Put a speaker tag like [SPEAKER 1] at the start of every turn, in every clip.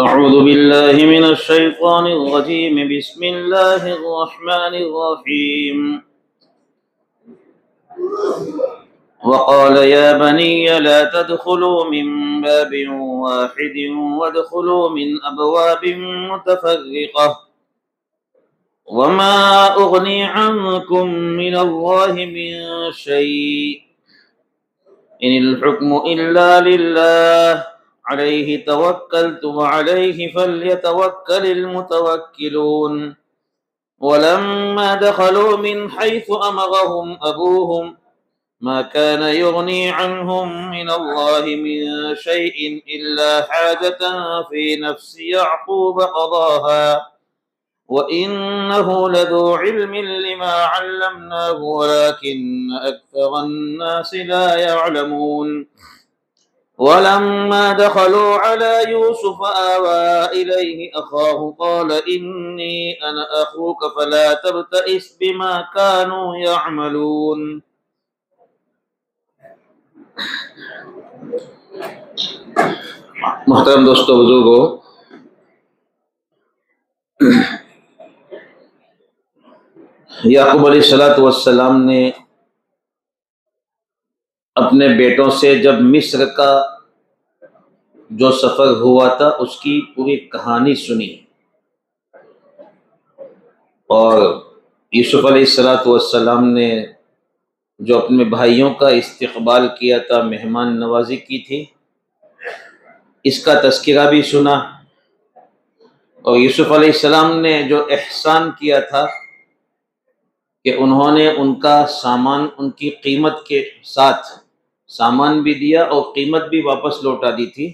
[SPEAKER 1] أعوذ بالله من الشيطان الرجيم بسم الله الرحمن الرحيم وقال يا بني لا تدخلوا من باب واحد وادخلوا من أبواب متفرقة وما أغني عنكم من الله من شيء إن الحكم إلا لله عليه توكلت وعليه فليتوكل المتوكلون ولما دخلوا من حيث أمرهم أبوهم ما كان يغني عنهم من الله من شيء إلا حاجة في نفس يعقوب قضاها وإنه لذو علم لما علمناه ولكن أكثر الناس لا يعلمون ولما دخلوا على يوسف آوى إليه أخاه قال إني أنا أخوك فلا تبتئس بما كانوا يعملون. محترم دوستو بزرگو، یعقوب علیہ السلام نے اپنے بیٹوں سے جب مصر کا جو سفر ہوا تھا اس کی پوری کہانی سنی اور یوسف علیہ السلام نے جو اپنے بھائیوں کا استقبال کیا تھا، مہمان نوازی کی تھی، اس کا تذکرہ بھی سنا اور یوسف علیہ السلام نے جو احسان کیا تھا کہ انہوں نے ان کا سامان ان کی قیمت کے ساتھ سامان بھی دیا اور قیمت بھی واپس لوٹا دی تھی،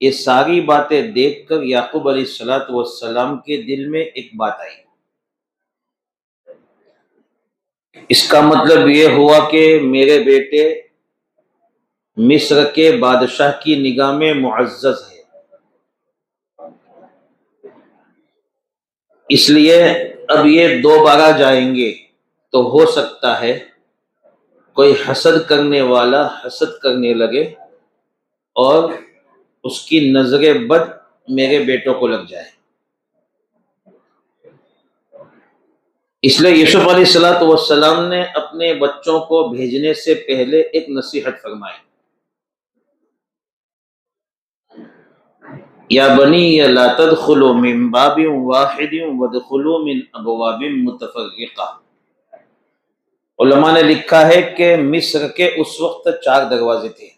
[SPEAKER 1] یہ ساری باتیں دیکھ کر یعقوب علیہ السلام کے دل میں ایک بات آئی۔ اس کا مطلب یہ ہوا کہ میرے بیٹے مصر کے بادشاہ کی نگاہ میں معزز ہے، اس لیے اب یہ دوبارہ جائیں گے تو ہو سکتا ہے کوئی حسد کرنے والا حسد کرنے لگے اور اس کی نظر بد میرے بیٹوں کو لگ جائے۔ اس لیے یوسف علیہ السلام نے اپنے بچوں کو بھیجنے سے پہلے ایک نصیحت فرمائی، یا بنی لا تدخلوا من باب واحد وادخلوا من ابواب متفرقہ۔ علماء نے لکھا ہے کہ مصر کے اس وقت 4 دروازے تھے۔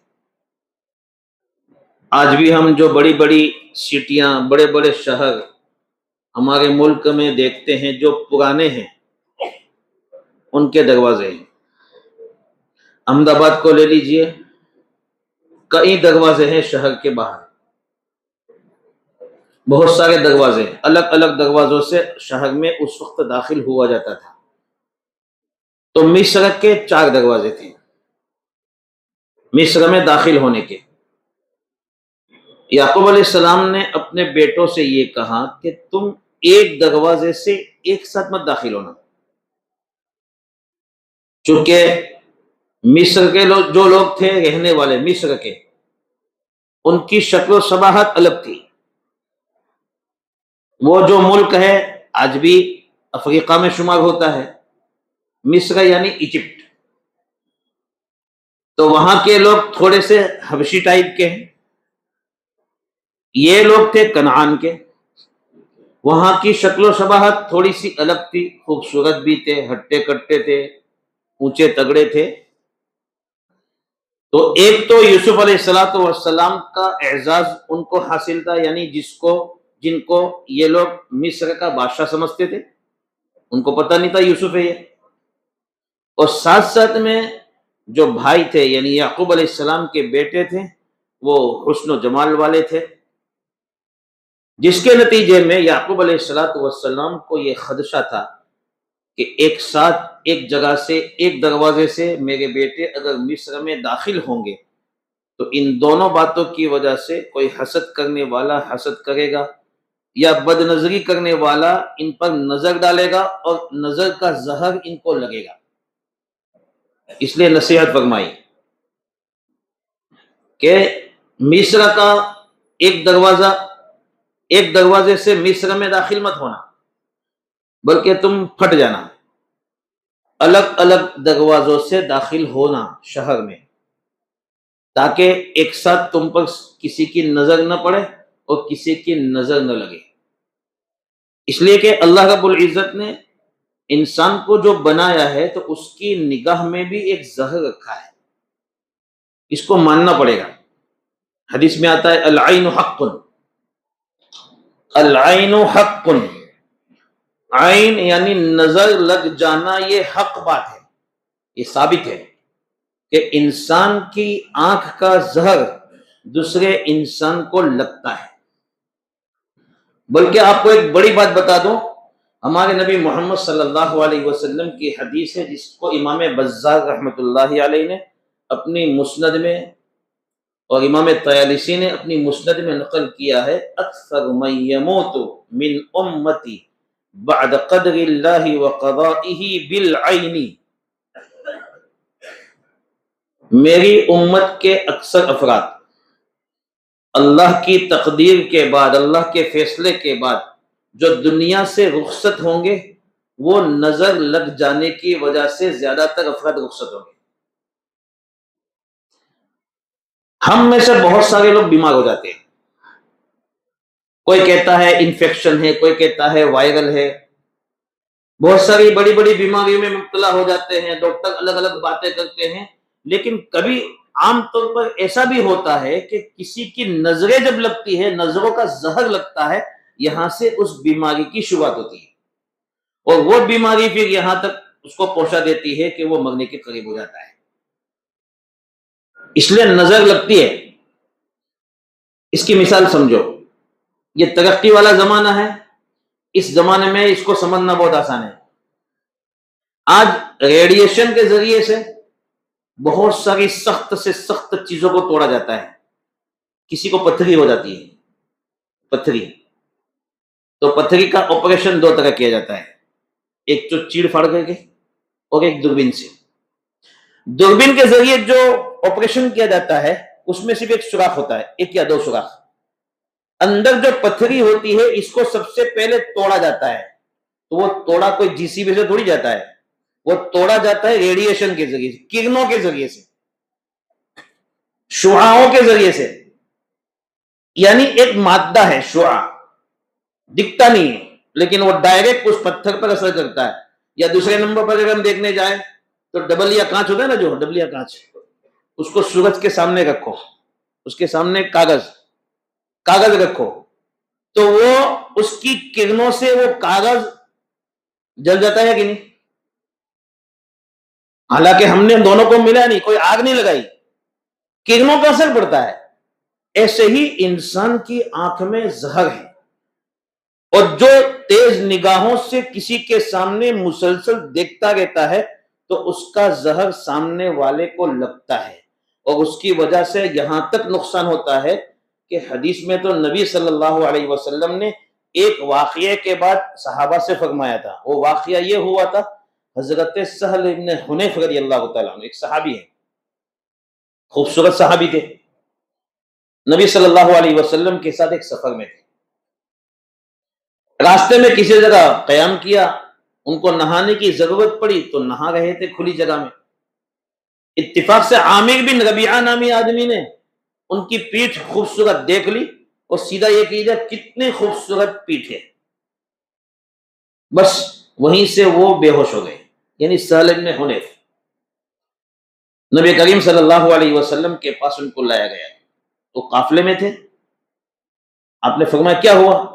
[SPEAKER 1] آج بھی ہم جو بڑی بڑی سٹیاں، بڑے بڑے شہر ہمارے ملک میں دیکھتے ہیں جو پرانے ہیں، ان کے دروازے ہیں۔ احمد آباد کو لے لیجئے، کئی دروازے ہیں شہر کے باہر، بہت سارے دروازے، الگ الگ دروازوں سے شہر میں اس وقت داخل ہوا جاتا تھا۔ تو مصر کے 4 دروازے تھے مصر میں داخل ہونے کے۔ یعقوب علیہ السلام نے اپنے بیٹوں سے یہ کہا کہ تم ایک دروازے سے ایک ساتھ مت داخل ہونا، چونکہ مصر کے جو لوگ تھے رہنے والے مصر کے، ان کی شکل و شباہت الگ تھی۔ وہ جو ملک ہے آج بھی افریقہ میں شمار ہوتا ہے، مصر یعنی ایجپٹ، تو وہاں کے لوگ تھوڑے سے حبشی ٹائپ کے ہیں، یہ لوگ تھے کنعان کے، وہاں کی شکل و شباہت تھوڑی سی الگ تھی، خوبصورت بھی تھے، ہٹے کٹے تھے، اونچے تگڑے تھے۔ تو ایک تو یوسف علیہ السلام کا اعزاز ان کو حاصل تھا، یعنی جن کو یہ لوگ مصر کا بادشاہ سمجھتے تھے، ان کو پتہ نہیں تھا یوسف ہے یہ، اور ساتھ ساتھ میں جو بھائی تھے یعنی یعقوب علیہ السلام کے بیٹے تھے، وہ حسن و جمال والے تھے، جس کے نتیجے میں یعقوب علیہ السلام کو یہ خدشہ تھا کہ ایک ساتھ ایک جگہ سے ایک دروازے سے میرے بیٹے اگر مصر میں داخل ہوں گے تو ان دونوں باتوں کی وجہ سے کوئی حسد کرنے والا حسد کرے گا یا بد نظری کرنے والا ان پر نظر ڈالے گا اور نظر کا زہر ان کو لگے گا۔ اس لیے نصیحت فرمائی کہ مصر کا ایک دروازہ ایک دروازے سے مصر میں داخل مت ہونا، بلکہ تم پھٹ جانا، الگ الگ دروازوں سے داخل ہونا شہر میں، تاکہ ایک ساتھ تم پر کسی کی نظر نہ پڑے اور کسی کی نظر نہ لگے۔ اس لیے کہ اللہ رب العزت نے انسان کو جو بنایا ہے تو اس کی نگاہ میں بھی ایک زہر رکھا ہے، اس کو ماننا پڑے گا۔ حدیث میں آتا ہے العین حق، العین حق، عین یعنی نظر لگ جانا، یہ حق بات ہے، یہ ثابت ہے کہ انسان کی آنکھ کا زہر دوسرے انسان کو لگتا ہے۔ بلکہ آپ کو ایک بڑی بات بتا دوں، ہمارے نبی محمد صلی اللہ علیہ وسلم کی حدیث ہے جس کو امام بزار رحمۃ اللہ علیہ نے اپنی مسند میں اور امام طیالسی نے اپنی مسند میں نقل کیا ہے، اکثر من یموت من امتی بعد قدر اللہ وقضائہ بالعین، میری امت کے اکثر افراد اللہ کی تقدیر کے بعد، اللہ کے فیصلے کے بعد جو دنیا سے رخصت ہوں گے، وہ نظر لگ جانے کی وجہ سے زیادہ تر افراد رخصت ہوں گے۔ ہم میں سے بہت سارے لوگ بیمار ہو جاتے ہیں، کوئی کہتا ہے انفیکشن ہے، کوئی کہتا ہے وائرل ہے، بہت ساری بڑی بڑی بیماریوں میں مبتلا ہو جاتے ہیں، ڈاکٹر الگ الگ باتیں کرتے ہیں، لیکن کبھی عام طور پر ایسا بھی ہوتا ہے کہ کسی کی نظریں جب لگتی ہے، نظروں کا زہر لگتا ہے، یہاں سے اس بیماری کی شروعات ہوتی ہے، اور وہ بیماری پھر یہاں تک اس کو پہنچا دیتی ہے کہ وہ مرنے کے قریب ہو جاتا ہے۔ اس لیے نظر لگتی ہے۔ اس کی مثال سمجھو، یہ ترقی والا زمانہ ہے، اس زمانے میں اس کو سمجھنا بہت آسان ہے۔ آج ریڈیشن کے ذریعے سے بہت ساری سخت سے سخت چیزوں کو توڑا جاتا ہے۔ کسی کو پتھری ہو جاتی ہے، پتھری، تو پتھری کا آپریشن دو طرح کیا جاتا ہے، ایک تو چیڑ پھاڑ کر کے اور ایک دوربین سے۔ دوربین کے ذریعے جو آپریشن کیا جاتا ہے اس میں صرف ایک سوراخ ہوتا ہے، ایک یا دو سوراخ، اندر جو پتھری ہوتی ہے اس کو سب سے پہلے توڑا جاتا ہے، تو وہ توڑا کوئی جی سی بی سے تھوڑی جاتا ہے، وہ توڑا جاتا ہے ریڈیشن کے ذریعے سے، کرنوں کے ذریعے سے، شعاعوں کے ذریعے سے۔ یعنی ایک مادہ ہے شعاع، دکھتا نہیں ہے لیکن وہ ڈائریکٹ اس پتھر پر اثر کرتا ہے۔ یا دوسرے نمبر پر اگر ہم دیکھنے جائیں تو ڈبل یا کانچ ہوتا ہے نا، جو ڈبل یا کانچ، اس کو سورج کے سامنے رکھو، اس کے سامنے کاغذ رکھو، تو وہ اس کی کرنوں سے وہ کاغذ جل جاتا ہے کہ نہیں؟ حالانکہ ہم نے دونوں کو ملا نہیں، کوئی آگ نہیں لگائی، کرنوں کا اثر پڑتا ہے۔ ایسے ہی انسان کی آنکھ میں زہر ہے، اور جو تیز نگاہوں سے کسی کے سامنے مسلسل دیکھتا رہتا ہے تو اس کا زہر سامنے والے کو لگتا ہے، اور اس کی وجہ سے یہاں تک نقصان ہوتا ہے کہ حدیث میں تو نبی صلی اللہ علیہ وسلم نے ایک واقعے کے بعد صحابہ سے فرمایا تھا۔ وہ واقعہ یہ ہوا تھا، حضرت سہل ابن حنیف رضی اللہ تعالیٰ عنہ، ایک صحابی ہے، خوبصورت صحابی تھے، نبی صلی اللہ علیہ وسلم کے ساتھ ایک سفر میں تھے، راستے میں کسی جگہ قیام کیا، ان کو نہانے کی ضرورت پڑی تو نہا رہے تھے کھلی جگہ میں، اتفاق سے عامر بن ربیعہ نامی آدمی نے ان کی پیٹھ خوبصورت دیکھ لی اور سیدھا یہ کہا کتنی خوبصورت پیٹھ ہے، بس وہیں سے وہ بے ہوش ہو گئے، یعنی سہل بن حنیف۔ نبی کریم صلی اللہ علیہ وسلم کے پاس ان کو لایا گیا، تو قافلے میں تھے، آپ نے فرمایا کیا ہوا،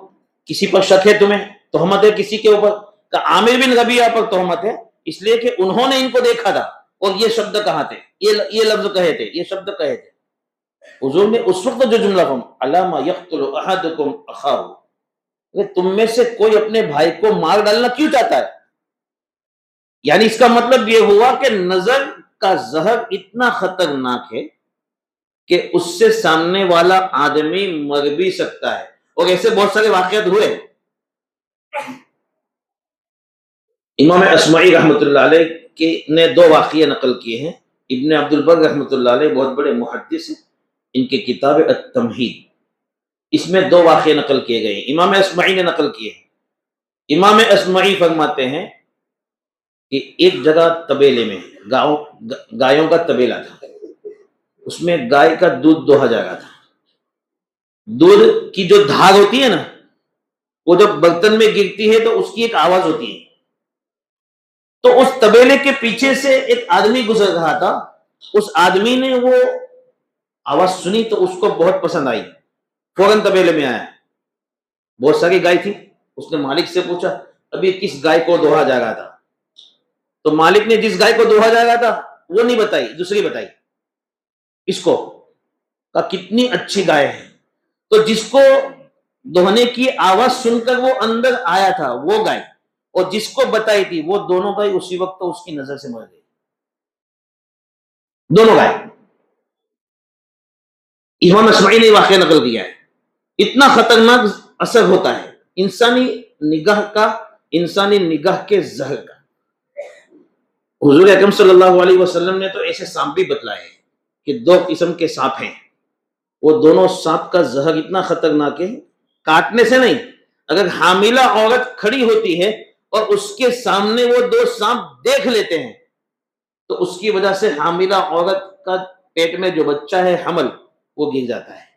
[SPEAKER 1] کسی پر شک ہے تمہیں، تہمت ہے کسی کے اوپر؟ کہ عامر بن ربیعہ پر تہمت ہے، اس لیے کہ انہوں نے ان کو دیکھا تھا اور یہ شبد کہا تھے، یہ لفظ کہے تھے، یہ شبد کہے تھے۔ حضور نے اس وقت جو جملہ فرمایا، علامہ یقتل احدکم اخاہ، تم میں سے کوئی اپنے بھائی کو مار ڈالنا کیوں چاہتا ہے؟ یعنی اس کا مطلب یہ ہوا کہ نظر کا زہر اتنا خطرناک ہے کہ اس سے سامنے والا آدمی مر بھی سکتا ہے، اور ایسے بہت سارے واقعات ہوئے۔ امام اصمعی رحمۃ اللہ علیہ نے دو واقعے نقل کیے ہیں، ابن عبد البر رحمۃ اللہ علیہ بہت بڑے محدث ہیں، ان کی کتاب التمہید، اس میں دو واقعے نقل کیے گئے، امام اصمعی نے نقل کیے ہیں۔ امام اصمعی فرماتے ہیں کہ ایک جگہ طبیلے میں گایوں کا طبیلہ تھا، اس میں گائے کا دودھ دوہا جا رہا تھا۔ دودھ کی جو دھار ہوتی ہے نا، وہ جب برتن میں گرتی ہے تو اس کی ایک آواز ہوتی ہے۔ تو اس طبیلے کے پیچھے سے ایک آدمی گزر رہا تھا، اس آدمی نے وہ آواز سنی تو اس کو بہت پسند آئی، فوراً طبیلے میں آیا۔ بہت ساری گائے تھی، اس نے مالک سے پوچھا ابھی کس گائے کو دوہا جا رہا تھا؟ تو مالک نے جس گائے کو دوہا جا رہا تھا وہ نہیں بتائی، دوسری بتائی۔ اس کو کہا کتنی اچھی گائے ہے۔ تو جس کو دوہنے کی آواز سن کر وہ اندر آیا تھا وہ گائے، اور جس کو بتائی تھی وہ دونوں گائے اسی وقت تو اس کی نظر سے مر گئی، دونوں گائے۔ امام اصمعی نے واقعہ نقل کیا ہے۔ اتنا خطرناک اثر ہوتا ہے انسانی نگاہ کے زہر کا۔ حضور اکرم صلی اللہ علیہ وسلم نے تو ایسے سانپ بھی بتلائے ہیں کہ دو قسم کے سانپ ہیں، وہ دونوں سانپ کا زہر اتنا خطرناک ہے، کاٹنے سے نہیں، اگر حاملہ عورت کھڑی ہوتی ہے اور اس کے سامنے وہ دو سانپ دیکھ لیتے ہیں تو اس کی وجہ سے حاملہ عورت کا پیٹ میں جو بچہ ہے حمل وہ گر جاتا ہے۔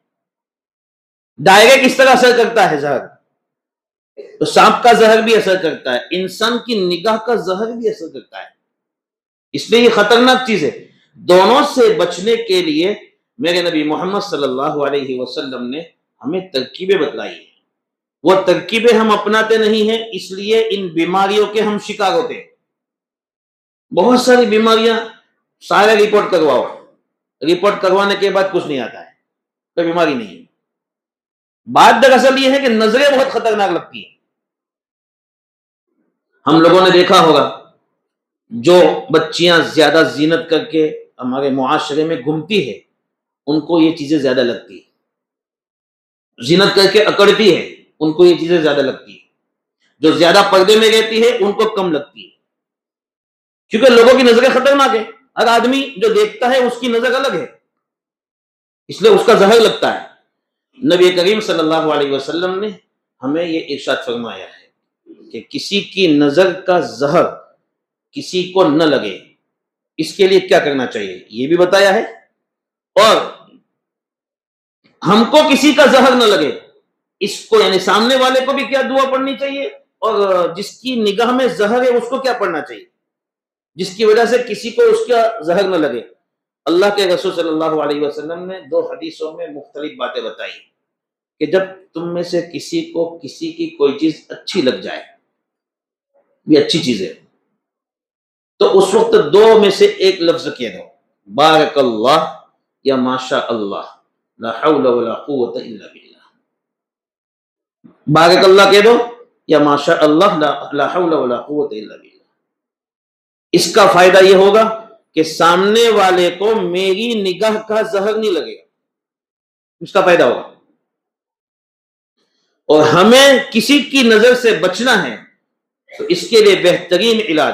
[SPEAKER 1] ڈائریکٹ اس طرح اثر کرتا ہے زہر، تو سانپ کا زہر بھی اثر کرتا ہے، انسان کی نگاہ کا زہر بھی اثر کرتا ہے، اس لیے یہ خطرناک چیز ہے۔ دونوں سے بچنے کے لیے میرے نبی محمد صلی اللہ علیہ وسلم نے ہمیں ترکیبیں بتلائی ہیں، وہ ترکیبیں ہم اپناتے نہیں ہیں، اس لیے ان بیماریوں کے ہم شکار ہوتے ہیں۔ بہت ساری بیماریاں سارے رپورٹ کرواؤ، رپورٹ کروانے کے بعد کچھ نہیں آتا ہے، کوئی بیماری نہیں۔ بات دراصل یہ ہے کہ نظریں بہت خطرناک لگتی ہیں۔ ہم لوگوں نے دیکھا ہوگا جو بچیاں زیادہ زینت کر کے ہمارے معاشرے میں گھومتی ہے ان کو یہ چیزیں زیادہ لگتی ہے، زینت کر کے اکڑتی ہے ان کو یہ چیزیں زیادہ لگتی ہے، جو زیادہ پردے میں رہتی ہے ان کو کم لگتی ہے، کیونکہ لوگوں کی نظریں خطرناک ہے۔ ہر آدمی جو دیکھتا ہے اس کی نظر الگ ہے، اس لیے اس کا زہر لگتا ہے۔ نبی کریم صلی اللہ علیہ وسلم نے ہمیں یہ ارشاد فرمایا ہے کہ کسی کی نظر کا زہر کسی کو نہ لگے، اس کے لیے کیا کرنا چاہیے یہ بھی بتایا ہے، اور ہم کو کسی کا زہر نہ لگے اس کو یعنی سامنے والے کو بھی کیا دعا پڑھنی چاہیے، اور جس کی نگاہ میں زہر ہے اس کو کیا پڑھنا چاہیے جس کی وجہ سے کسی کو اس کا زہر نہ لگے۔ اللہ کے رسول صلی اللہ علیہ وسلم نے دو حدیثوں میں مختلف باتیں بتائی کہ جب تم میں سے کسی کو کسی کی کوئی چیز اچھی لگ جائے، یہ اچھی چیز ہے، تو اس وقت دو میں سے ایک لفظ کہہ دو، بارک اللہ یا ماشاء اللہ، لا حول ولا قوت الا باللہ۔ بارک اللہ کہہ دو یا ماشاء اللہ، لا حول ولا قوت الا باللہ۔ اس کا فائدہ یہ ہوگا کہ سامنے والے کو میری نگاہ کا زہر نہیں لگے گا، اس کا فائدہ ہوگا۔ اور ہمیں کسی کی نظر سے بچنا ہے تو اس کے لیے بہترین علاج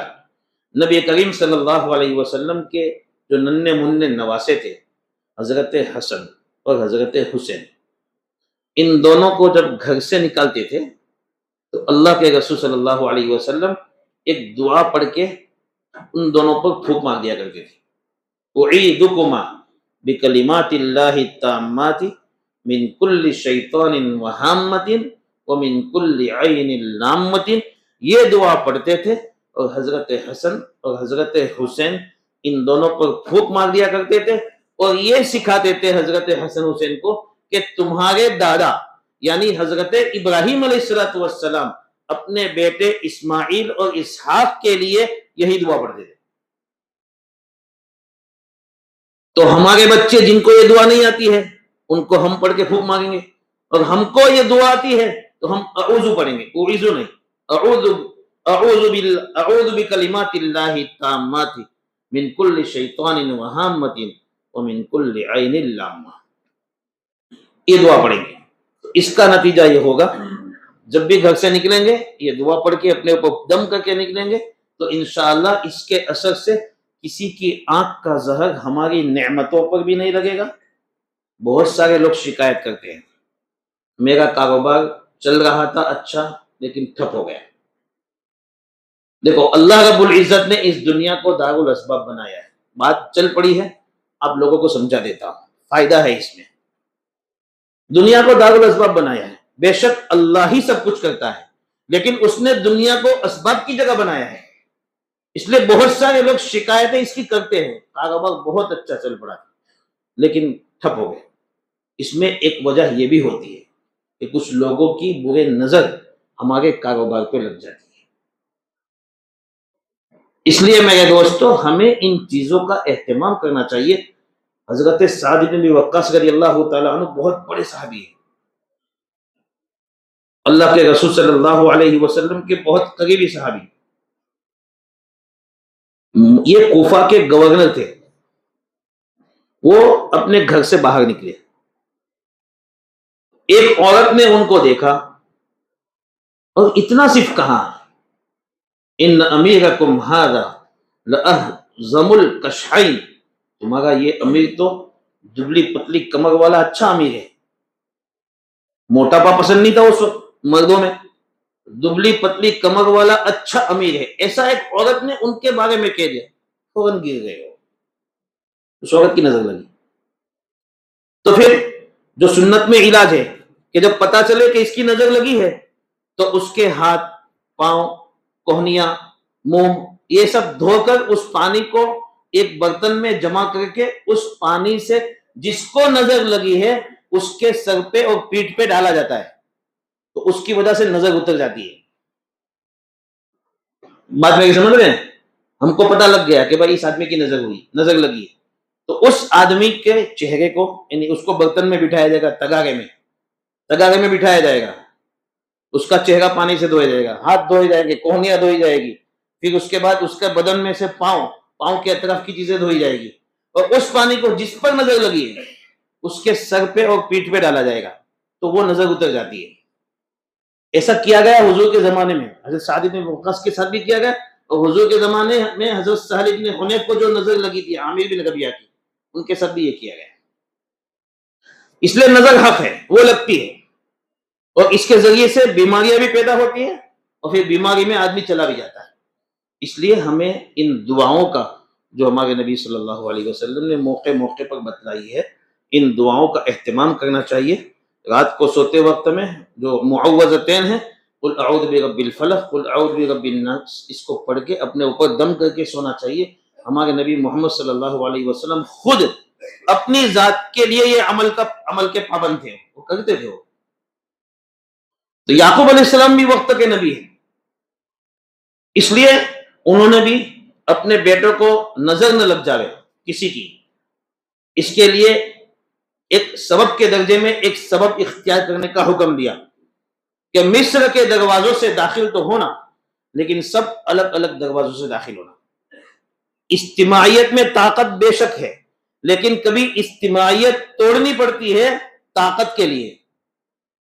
[SPEAKER 1] نبی کریم صلی اللہ علیہ وسلم کے جو ننھے منھے نواسے تھے، حضرت حسن اور حضرت حسین، ان دونوں کو جب گھر سے نکالتے تھے تو اللہ کے رسول صلی اللہ علیہ وسلم ایک دعا پڑھ کے ان دونوں پر پھونک مار دیا کرتے تھے، اعیدکما بکلمات اللہ التامات من کل شیطان وہامۃ ومن کل عین لامۃ۔ یہ دعا پڑھتے تھے اور حضرت حسن اور حضرت حسین ان دونوں پر پھونک مار دیا کرتے تھے، اور یہ سکھاتے تھے حضرت حسن حسین کو کہ تمہارے دادا یعنی حضرت ابراہیم علیہ السلام اپنے بیٹے اسماعیل اور اسحاق کے لیے یہی دعا پڑھتے تھے۔ تو ہمارے بچے جن کو یہ دعا نہیں آتی ہے ان کو ہم پڑھ کے پھونک ماریں گے، اور ہم کو یہ دعا آتی ہے تو ہم اعوذ پڑھیں گے، اعوذ نہیں، اعوذ بکلمات اللہ التامات من کل شیطان وہامۃ ومن کل عین لامہ، یہ دعا پڑھیں گے۔ اس کا نتیجہ یہ ہوگا جب بھی گھر سے نکلیں گے یہ دعا پڑھ کے اپنے اوپر دم کر کے نکلیں گے تو انشاءاللہ اس کے اثر سے کسی کی آنکھ کا زہر ہماری نعمتوں پر بھی نہیں لگے گا۔ بہت سارے لوگ شکایت کرتے ہیں میرا کاروبار چل رہا تھا اچھا لیکن ٹھپ ہو گیا. دیکھو اللہ رب العزت نے اس دنیا کو دار الاسباب بنایا ہے. بات چل پڑی ہے, آپ لوگوں کو سمجھا دیتا ہوں, فائدہ ہے اس میں. دنیا کو دار الاسباب بنایا ہے, بے شک اللہ ہی سب کچھ کرتا ہے, لیکن اس نے دنیا کو اسباب کی جگہ بنایا ہے. اس لیے بہت سارے لوگ شکایتیں اس کی کرتے ہیں, کاروبار بہت اچھا چل پڑا لیکن ٹھپ ہو گئے. اس میں ایک وجہ یہ بھی ہوتی ہے کہ کچھ لوگوں کی برے نظر ہمارے کاروبار پہ لگ جاتی ہے. اس لیے میرے دوستو ہمیں ان چیزوں کا اہتمام کرنا چاہیے. حضرت سعد بن ابی وقاص رضی اللہ تعالیٰ عنہ بہت بڑے صحابی ہیں, اللہ کے رسول صلی اللہ علیہ وسلم کے بہت قریبی صحابی. یہ کوفہ کے گورنر تھے. وہ اپنے گھر سے باہر نکلے, ایک عورت نے ان کو دیکھا اور اتنا صرف کہا, ان امیرکم ھذا لأہزم الکشحین, تمہارا یہ امیر تو دبلی پتلی کمر والا اچھا امیر ہے. موٹاپا پسند نہیں تھا اس وقت مردوں میں, دبلی پتلی کمر والا اچھا امیر ہے, ایسا ایک عورت نے ان کے بارے میں کہہ دیا, فوراً گر گئے. اس عورت کی نظر لگی. تو پھر جو سنت میں علاج ہے کہ جب پتا چلے کہ اس کی نظر لگی ہے تو اس کے ہاتھ, پاؤں, کوہنیاں, منہ, یہ سب دھو کر اس پانی کو ایک برتن میں جمع کر کے اس پانی سے جس کو نظر لگی ہے اس کے سر پہ اور پیٹھ پہ ڈالا جاتا ہے, تو اس کی وجہ سے نظر اتر جاتی ہے. بات میں سمجھ رہے ہیں؟ ہم کو پتا لگ گیا کہ بھائی اس آدمی کی نظر لگی ہے, تو اس آدمی کے چہرے کو, یعنی اس کو برتن میں بٹھایا جائے گا, تگارے میں بٹھایا جائے گا, اس کا چہرہ پانی سے دھویا جائے گا, ہاتھ دھوئے جائیں گے, کوہنیاں دھوئی جائے گی, پھر اس کے بعد اس کے بدن میں سے پاؤں کے اطراف کی چیزیں دھوئی جائے گی, اور اس پانی کو جس پر نظر لگی ہے اس کے سر پہ اور پیٹھ پہ ڈالا جائے گا, تو وہ نظر اتر جاتی ہے. ایسا کیا گیا حضور کے زمانے میں, حضرت سعد بن وقاص کے ساتھ بھی کیا گیا, اور حضور کے زمانے میں حضرت سہل بن حنیف کو جو نظر لگی تھی عامر بن ربیعہ کی, ان کے ساتھ بھی یہ کیا گیا. اس لیے نظر حق ہے, وہ لگتی ہے, اور اس کے ذریعے سے بیماریاں بھی پیدا ہوتی ہیں, اور پھر بیماری میں آدمی چلا بھی جاتا ہے. اس لیے ہمیں ان دعاؤں کا جو ہمارے نبی صلی اللہ علیہ وسلم نے موقع پر بتلائی ہے, ان دعاؤں کا اہتمام کرنا چاہیے. رات کو سوتے وقت میں جو معوذتین ہیں, قل اعوذ برب الفلق, قل اعوذ برب الناس, اس کو پڑھ کے اپنے اوپر دم کر کے سونا چاہیے. ہمارے نبی محمد صلی اللہ علیہ وسلم خود اپنی ذات کے لیے یہ عمل کے پابند تھے, وہ کرتے تھے. تو یعقوب علیہ السلام بھی وقت کے نبی ہیں, اس لیے انہوں نے بھی اپنے بیٹوں کو نظر نہ لگ جاوے کسی کی, اس کے لیے ایک سبب کے درجے میں ایک سبب اختیار کرنے کا حکم دیا کہ مصر کے دروازوں سے داخل تو ہونا, لیکن سب الگ الگ دروازوں سے داخل ہونا. اجتماعیت میں طاقت بے شک ہے, لیکن کبھی اجتماعیت توڑنی پڑتی ہے طاقت کے لیے,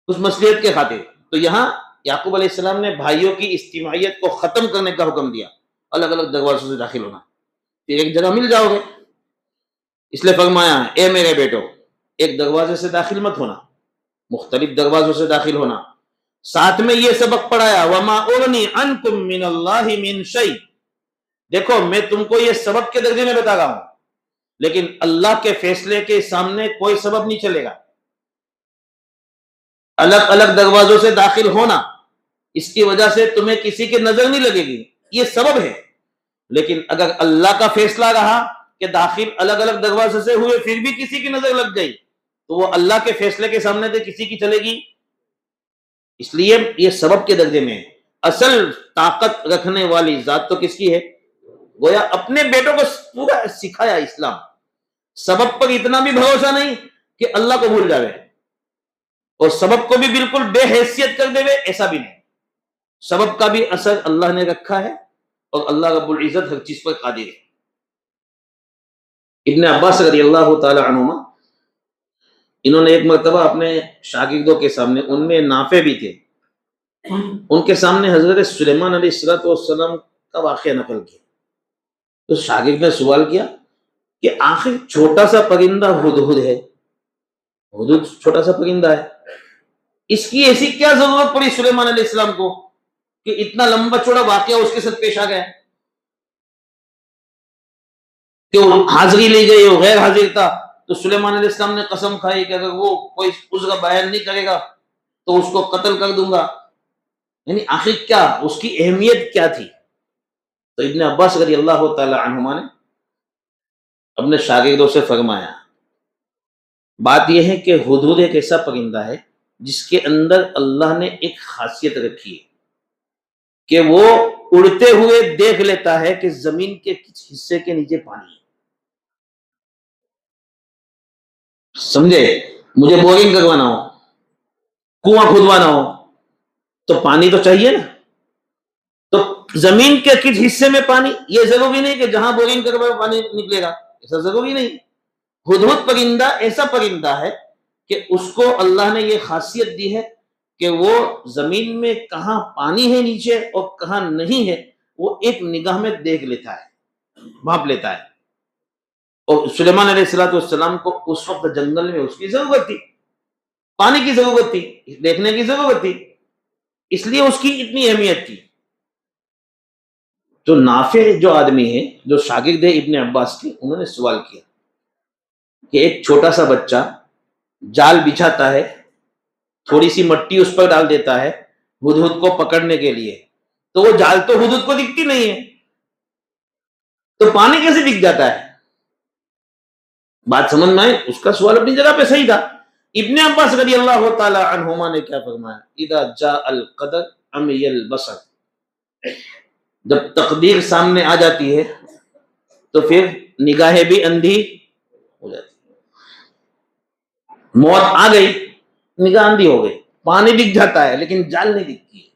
[SPEAKER 1] اس مصلحت کے خاطر. تو یہاں یعقوب علیہ السلام نے بھائیوں کی اجتماعیت کو ختم کرنے کا حکم دیا, الگ الگ دروازوں سے داخل ہونا, پھر ایک جگہ مل جاؤ گے. اس لیے فرمایا, اے میرے بیٹو, ایک دروازے سے داخل مت ہونا, مختلف دروازوں سے داخل ہونا. ساتھ میں یہ سبق پڑھایا, وما اغنی عنکم من اللہ من شیء, دیکھو میں تم کو یہ سبب کے درجے میں بتا رہا ہوں, لیکن اللہ کے فیصلے کے سامنے کوئی سبب نہیں چلے گا. الگ الگ دروازوں سے داخل ہونا, اس کی وجہ سے تمہیں کسی کی نظر نہیں لگے گی, یہ سبب ہے. لیکن اگر اللہ کا فیصلہ رہا کہ داخل الگ الگ دروازے سے ہوئے پھر بھی کسی کی نظر لگ گئی, تو وہ اللہ کے فیصلے کے سامنے سے کسی کی چلے گی. اس لیے یہ سبب کے درجے میں ہے. اصل طاقت رکھنے والی ذات تو کس کی ہے؟ گویا اپنے بیٹوں کو پورا سکھایا اسلام. سبب پر اتنا بھی بھروسہ نہیں کہ اللہ کو بھول جاوے, اور سبب کو بھی بالکل بے حیثیت کر دے, ایسا بھی نہیں. سبب کا بھی اثر اللہ نے رکھا ہے, اور اللہ رب العزت ہر چیز پر قادر ہے. ابن عباس رضی اللہ تعالی عنہما, انہوں نے ایک مرتبہ اپنے شاگردوں کے سامنے, ان میں نافع بھی تھے, ان کے سامنے حضرت سلیمان علیہ السلام کا واقعہ نقل کیا. تو شاگرد نے سوال کیا کہ آخر چھوٹا سا پرندہ ہدہد ہے, ہدہد چھوٹا سا پرندہ ہے, اس کی ایسی کیا ضرورت پڑی سلیمان علیہ السلام کو کہ اتنا لمبا چوڑا واقعہ اس کے ساتھ پیش آ گیا کہ وہ حاضری لے گئی، وہ غیر حاضر تھا، تو سلیمان علیہ السلام نے قسم کھائی کہ اگر وہ کوئی عذر بیان نہیں کرے گا تو اس کو قتل کر دوں گا. یعنی آخر کیا اس کی اہمیت کیا تھی؟ تو ابن عباس رضی اللہ تعالی عنہما نے اپنے شاگردوں سے فرمایا، بات یہ ہے کہ ہدہد ایک ایسا پرندہ ہے جس کے اندر اللہ نے ایک خاصیت رکھی ہے کہ وہ اڑتے ہوئے دیکھ لیتا ہے کہ زمین کے کس حصے کے نیچے پانی ہے. سمجھے؟ مجھے بورنگ کروانا ہو، کنواں کھودوانا ہو تو پانی تو چاہیے نا. تو زمین کے کس حصے میں پانی، یہ ضروری نہیں کہ جہاں بورنگ کروائے پانی نکلے گا، ایسا ضروری نہیں. ہدہد پرندہ ایسا پرندہ ہے کہ اس کو اللہ نے یہ خاصیت دی ہے کہ وہ زمین میں کہاں پانی ہے نیچے اور کہاں نہیں ہے وہ ایک نگاہ میں دیکھ لیتا ہے، بھاپ لیتا ہے. اور سلیمان علیہ السلام کو اس وقت جنگل میں اس کی ضرورت تھی، پانی کی ضرورت تھی، دیکھنے کی ضرورت تھی، اس لیے اس کی اتنی اہمیت تھی. تو نافع جو آدمی ہے، جو شاگرد ہے ابن عباس کے، انہوں نے سوال کیا کہ ایک چھوٹا سا بچہ جال بچھاتا ہے، تھوڑی سی مٹی اس پر ڈال دیتا ہے ہدہد کو پکڑنے کے لیے، تو وہ جال تو ہدہد کو دکھتی نہیں ہے، تو پانی کیسے دکھ جاتا ہے؟ بات سمجھ میں آئے؟ اس کا سوال اپنی جگہ پہ صحیح تھا. ابن عباس رضی اللہ تعالی عنہما نے کیا فرمایا، اذا جاء القدر عمی البصر، جب تقدیر سامنے آ جاتی ہے تو پھر نگاہیں بھی اندھی ہو جاتی. موت آ گئی، نگاہ اندھی ہو گئی، پانی دکھ جاتا ہے لیکن جال نہیں دکھتی.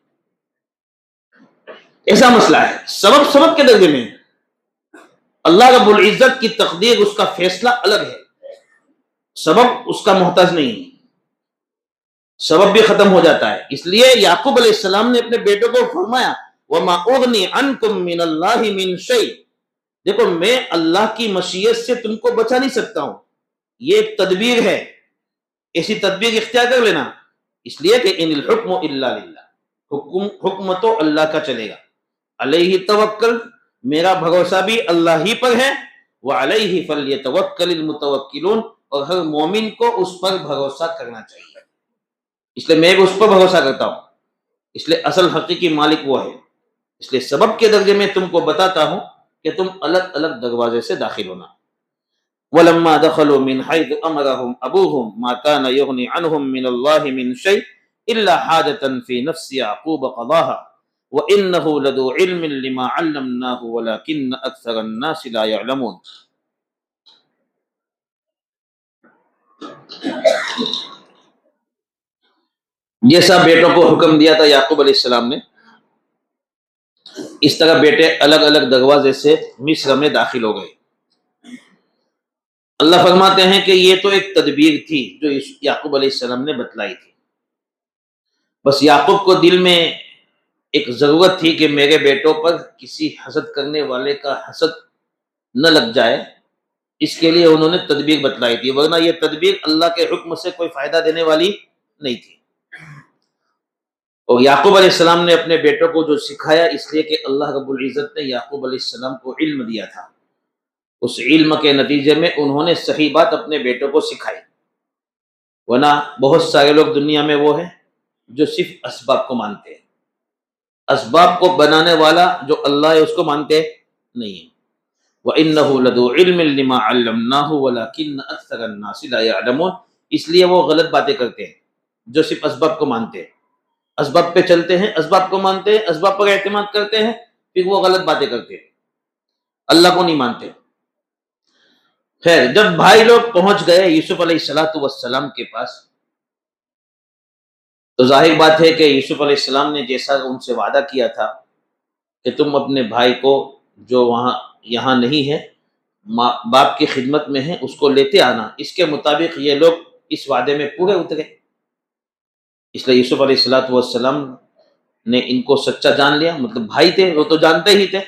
[SPEAKER 1] ایسا مسئلہ ہے. سبب کے درجے میں اللہ رب العزت کی تقدیر، اس کا فیصلہ الگ ہے، سبب اس کا محتاج نہیں، سبب بھی ختم ہو جاتا ہے. اس لیے یعقوب علیہ السلام نے اپنے بیٹوں کو فرمایا، وَمَا أُغْنِي عَنْكُم مِّنَ اللَّهِ مِن شَيْءٍ، دیکھو میں اللہ کی مشیت سے تم کو بچا نہیں سکتا ہوں، یہ ایک تدبیر ہے، ایسی تدبیر اختیار کر لینا. اس لیے کہ ان الحکم الا للہ، حکم تو اللہ کا چلے گا. علیہ توکل، میرا بھروسہ بھی اللہ ہی پر ہے، وعلیہ فلیتوکل المتوکلون، اور ہر مومن کو اس پر بھروسہ کرنا چاہیے. اس لیے میں بھی اس پر بھروسہ کرتا ہوں، اس لیے اصل حقیقی مالک وہ ہے. اس لیے سبب کے درجے میں تم کو بتاتا ہوں کہ تم الگ الگ دروازے سے داخل ہونا. وَلَمَّا دَخَلُوا مِنْ حَيْثُ أَمَرَهُمْ أَبُوهُمْ مَا كَانَ يُغْنِي عَنْهُمْ مِنَ اللَّهِ مِنْ شَيْءٍ إِلَّا حَاجَةً فِي نَفْسِ يَعْقُوبَ قَضَاهَا وَإِنَّهُ لَذُو عِلْمٍ لِمَا عَلَّمْنَاهُ وَلَكِنَّ أَكْثَرَ النَّاسِ لَا يَعْلَمُونَ. جیسا بیٹوں کو حکم دیا تھا یعقوب علیہ السلام نے، اس طرح بیٹے الگ الگ دروازے سے مصر میں داخل ہو گئے. اللہ فرماتے ہیں کہ یہ تو ایک تدبیر تھی جو یعقوب علیہ السلام نے بتلائی تھی. بس یعقوب کو دل میں ایک ضرورت تھی کہ میرے بیٹوں پر کسی حسد کرنے والے کا حسد نہ لگ جائے، اس کے لیے انہوں نے تدبیر بتلائی تھی، ورنہ یہ تدبیر اللہ کے حکم سے کوئی فائدہ دینے والی نہیں تھی. اور یعقوب علیہ السلام نے اپنے بیٹوں کو جو سکھایا، اس لیے کہ اللہ رب العزت نے یعقوب علیہ السلام کو علم دیا تھا، اس علم کے نتیجے میں انہوں نے صحیح بات اپنے بیٹوں کو سکھائی. ورنہ بہت سارے لوگ دنیا میں وہ ہیں جو صرف اسباب کو مانتے ہیں، اسباب کو بنانے والا جو اللہ ہے اس کو مانتے نہیں ہیں. وَإِنَّهُ لَذُو عِلْمٍ لِمَا عَلَّمْنَاهُ وَلَكِنَّ أَكْثَرَ النَّاسِ لَا يَعْلَمُونَ. اس لیے وہ غلط باتیں کرتے ہیں جو صرف اسباب کو مانتے ہیں، اسباب پہ چلتے ہیں، اسباب کو مانتے ہیں، اسباب پر اعتماد کرتے ہیں، پھر وہ غلط باتیں کرتے ہیں، اللہ کو نہیں مانتے. خیر، جب بھائی لوگ پہنچ گئے یوسف علیہ السلام کے پاس، تو ظاہر بات ہے کہ یوسف علیہ السلام نے جیسا ان سے وعدہ کیا تھا کہ تم اپنے بھائی کو جو یہاں نہیں ہے، باپ کی خدمت میں ہے، اس کو لیتے آنا، اس کے مطابق یہ لوگ اس وعدے میں پورے اترے. اس لیے یوسف علیہ السلام نے ان کو سچا جان لیا، مطلب بھائی تھے وہ تو جانتے ہی تھے،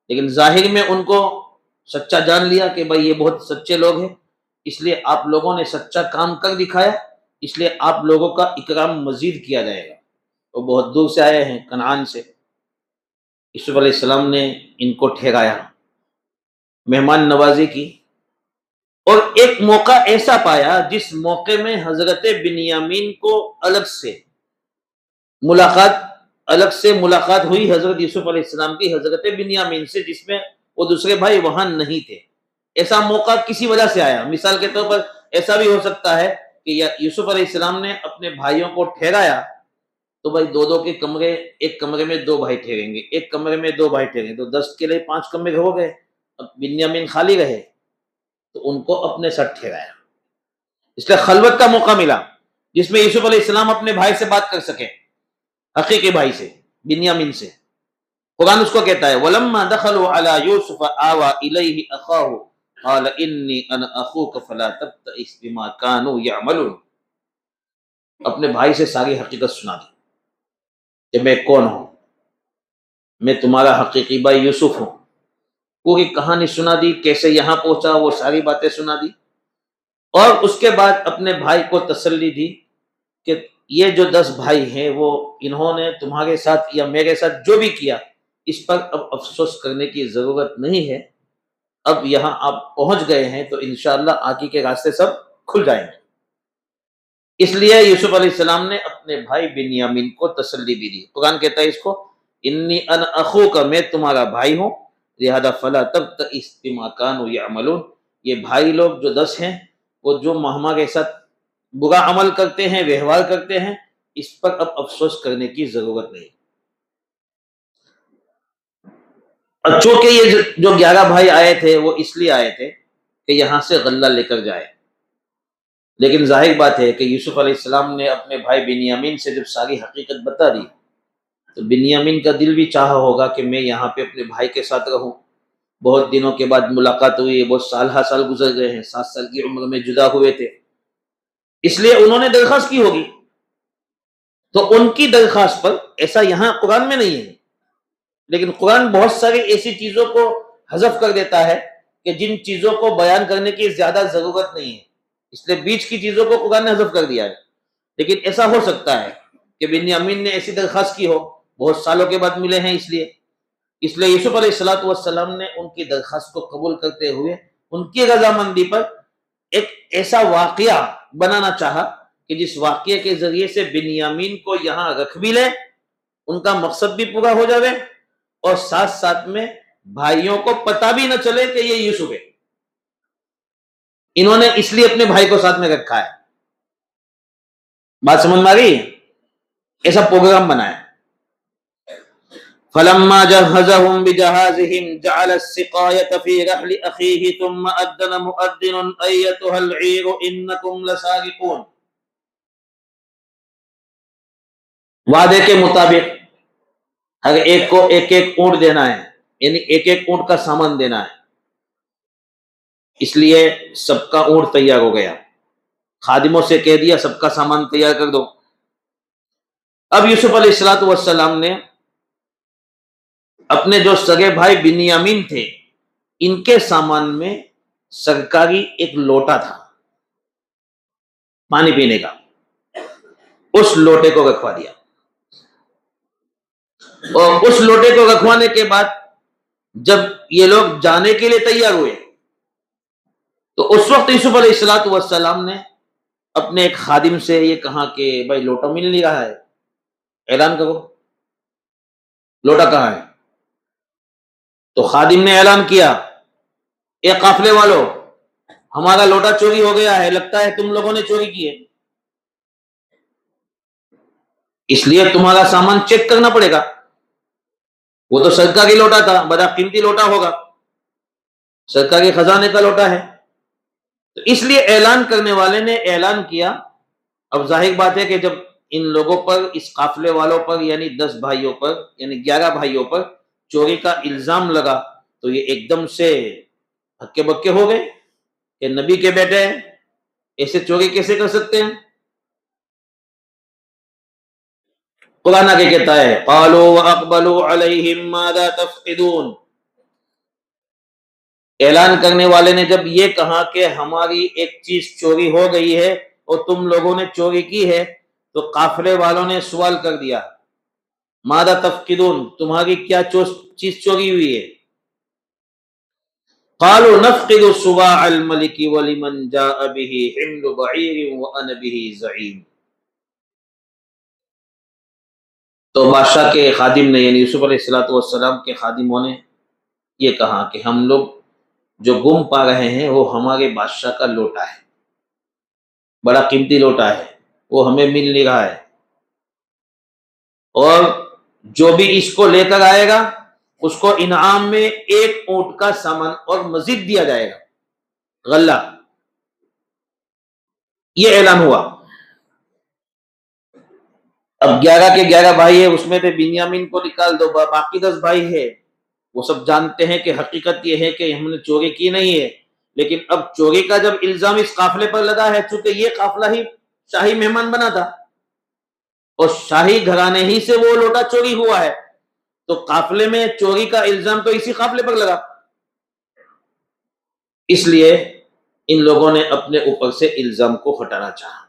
[SPEAKER 1] لیکن ظاہر میں ان کو سچا جان لیا کہ بھائی یہ بہت سچے لوگ ہیں، اس لیے آپ لوگوں نے سچا کام کر دکھایا، اس لیے آپ لوگوں کا اکرام مزید کیا جائے گا. وہ بہت دور سے آئے ہیں، کنعان سے. یوسف علیہ السلام نے ان کو ٹھہرایا، مہمان نوازی کی، اور ایک موقع ایسا پایا جس موقع میں حضرت بنیامین کو الگ سے ملاقات ہوئی حضرت یوسف علیہ السلام کی حضرت بنیامین سے، جس میں وہ دوسرے بھائی وہاں نہیں تھے. ایسا موقع کسی وجہ سے آیا. مثال کے طور پر ایسا بھی ہو سکتا ہے کہ یوسف علیہ السلام نے اپنے بھائیوں کو ٹھہرایا تو بھائی دو کے کمرے، ایک کمرے میں 2 بھائی ٹھہریں گے، ایک کمرے میں 2 بھائی ٹھہریں گے، تو 10 کے لیے 5 کمرے ہو گئے. اب بنیامین خالی رہے تو ان کو اپنے ساتھ ٹھہرایا. اس لیے خلوت کا موقع ملا جس میں یوسف علیہ السلام اپنے بھائی سے بات کر سکے، حقیقی بھائی سے، بنیامین سے. قرآن اس کو کہتا ہے وَلَمَّا دَخَلُوا عَلَى يُوسُفَ آوَى إِلَيْهِ أَخَاهُ قَالَ إِنِّي أَنَا أَخُوكَ فَلَا تَبْتَئِسْ بِمَا كَانُوا يَعْمَلُونَ. اپنے بھائی سے ساری حقیقت سنا دی کہ میں کون ہوں، میں تمہارا حقیقی بھائی یوسف ہوں. پوری کہانی سنا دی، کیسے یہاں پہنچا وہ ساری باتیں سنا دی. اور اس کے بعد اپنے بھائی کو تسلی دی کہ یہ جو 10 بھائی ہیں وہ انہوں نے تمہارے ساتھ یا میرے ساتھ جو بھی کیا اس پر اب افسوس کرنے کی ضرورت نہیں ہے. اب یہاں آپ پہنچ گئے ہیں تو انشاءاللہ آگے کے راستے سب کھل جائیں گے. اس لیے یوسف علیہ السلام نے اپنے بھائی بنیامین کو تسلی بھی دی. قرآن کہتا ہے اس کو انی انا اخوک، میں تمہارا بھائی ہوں، لہذا فلا تبتئس بما كانوا يعملون. یہ بھائی لوگ جو 10 ہیں وہ جو ہمارے ساتھ برا عمل کرتے ہیں، ویوہار کرتے ہیں، اس پر اب افسوس کرنے کی ضرورت نہیں. چونکہ یہ جو 11 بھائی آئے تھے وہ اس لیے آئے تھے کہ یہاں سے غلہ لے کر جائے. لیکن ظاہر بات ہے کہ یوسف علیہ السلام نے اپنے بھائی بنیامین سے جب ساری حقیقت بتا دی تو بنیامین کا دل بھی چاہا ہوگا کہ میں یہاں پہ اپنے بھائی کے ساتھ رہوں. بہت دنوں کے بعد ملاقات ہوئی، بہت سال گزر گئے ہیں، 7 سال کی عمر میں جدا ہوئے تھے، اس لیے انہوں نے درخواست کی ہوگی. تو ان کی درخواست پر، ایسا یہاں قرآن میں نہیں ہے لیکن قرآن بہت ساری ایسی چیزوں کو حذف کر دیتا ہے کہ جن چیزوں کو بیان کرنے کی زیادہ ضرورت نہیں ہے، اس لیے بیچ کی چیزوں کو قرآن نے حذف کر دیا ہے. لیکن ایسا ہو سکتا ہے کہ بنیامین نے ایسی درخواست کی ہو، بہت سالوں کے بعد ملے ہیں، اس لیے یوسف علیہ السلام نے ان کی درخواست کو قبول کرتے ہوئے ان کی رضامندی پر ایک ایسا واقعہ بنانا چاہا کہ جس واقعے کے ذریعے سے بنیامین کو یہاں رکھ بھی لے، ان کا مقصد بھی پورا ہو جائے، اور ساتھ ساتھ میں بھائیوں کو پتہ بھی نہ چلے کہ یہ یوسف ہے. انہوں نے اس لیے اپنے بھائی کو ساتھ میں رکھا ہے. بات سمجھ میں آ گئی؟ ایسا پروگرام بنایا. فلما جهزهم بجهازهم جعل السقاية في رحل أخيه ثم أذن مؤذن أيتها العير إنكم لسارقون. وعدے کے مطابق ہر ایک کو ایک اونٹ دینا ہے، یعنی ایک اونٹ کا سامان دینا ہے. اس لیے سب کا اونٹ تیار ہو گیا. خادموں سے کہہ دیا سب کا سامان تیار کر دو. اب یوسف علیہ السلام نے اپنے جو سگے بھائی بنیامین تھے ان کے سامان میں سرکاری ایک لوٹا تھا پانی پینے کا، اس لوٹے کو رکھوا دیا. اور اس لوٹے کو رکھوانے کے بعد جب یہ لوگ جانے کے لیے تیار ہوئے تو اس وقت یوسف علیہ السلام نے اپنے ایک خادم سے یہ کہا کہ بھائی لوٹا مل نہیں رہا ہے، اعلان کرو لوٹا کہاں ہے. تو خادم نے اعلان کیا اے قافلے والو، ہمارا لوٹا چوری ہو گیا ہے، لگتا ہے تم لوگوں نے چوری کی ہے، اس لیے تمہارا سامان چیک کرنا پڑے گا. وہ تو سرکاری لوٹا تھا، بڑا قیمتی لوٹا ہوگا، سرکاری خزانے کا لوٹا ہے. تو اس لیے اعلان کرنے والے نے اعلان کیا. اب ظاہر بات ہے کہ جب ان لوگوں پر، اس قافلے والوں پر، یعنی 10 بھائیوں پر، یعنی 11 بھائیوں پر چوری کا الزام لگا تو یہ ایک دم سے ہکے بکے ہو گئے کہ نبی کے بیٹے ہیں، ایسے چوری کیسے کر سکتے ہیں. قرآن آگے کہتا ہے قالوا واقبلوا علیہم ماذا تفقدون. اعلان کرنے والے نے جب یہ کہا کہ ہماری ایک چیز چوری ہو گئی ہے اور تم لوگوں نے چوری کی ہے، تو قافلے والوں نے سوال کر دیا، ماذا تفقدون، تمہاری کیا چیز چوری ہوئی ہے؟ قالوا نفقد صواع الملك ولمن جاء به حمل بعير وانا به زعيم. تو بادشاہ کے خادم نے یعنی یوسف علیہ السلام کے خادموں نے یہ کہا کہ ہم لوگ جو گم پا رہے ہیں وہ ہمارے بادشاہ کا لوٹا ہے، بڑا قیمتی لوٹا ہے، وہ ہمیں مل نہیں رہا ہے، اور جو بھی اس کو لے کر آئے گا اس کو انعام میں 1 اونٹ کا سامان اور مزید دیا جائے گا، غلہ. یہ اعلان ہوا. اب 11 کے 11 بھائی ہے، اس میں سے بنیامین کو نکال دو، باقی 10 بھائی ہے، وہ سب جانتے ہیں کہ حقیقت یہ ہے کہ ہم نے چوری کی نہیں ہے، لیکن اب چوری کا جب الزام اس قافلے پر لگا ہے، چونکہ یہ قافلہ ہی شاہی مہمان بنا تھا اور شاہی گھرانے ہی سے وہ لوٹا چوری ہوا ہے، تو قافلے میں چوری کا الزام تو اسی قافلے پر لگا، اس لیے ان لوگوں نے اپنے اوپر سے الزام کو ہٹانا چاہا.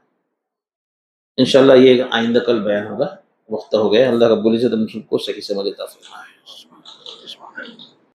[SPEAKER 1] انشاءاللہ یہ آئندہ کل بیان ہوگا. وقت ہو گیا. اللہ رب العزت ہم سب کو صحیح سمجھ عطا فرمائے.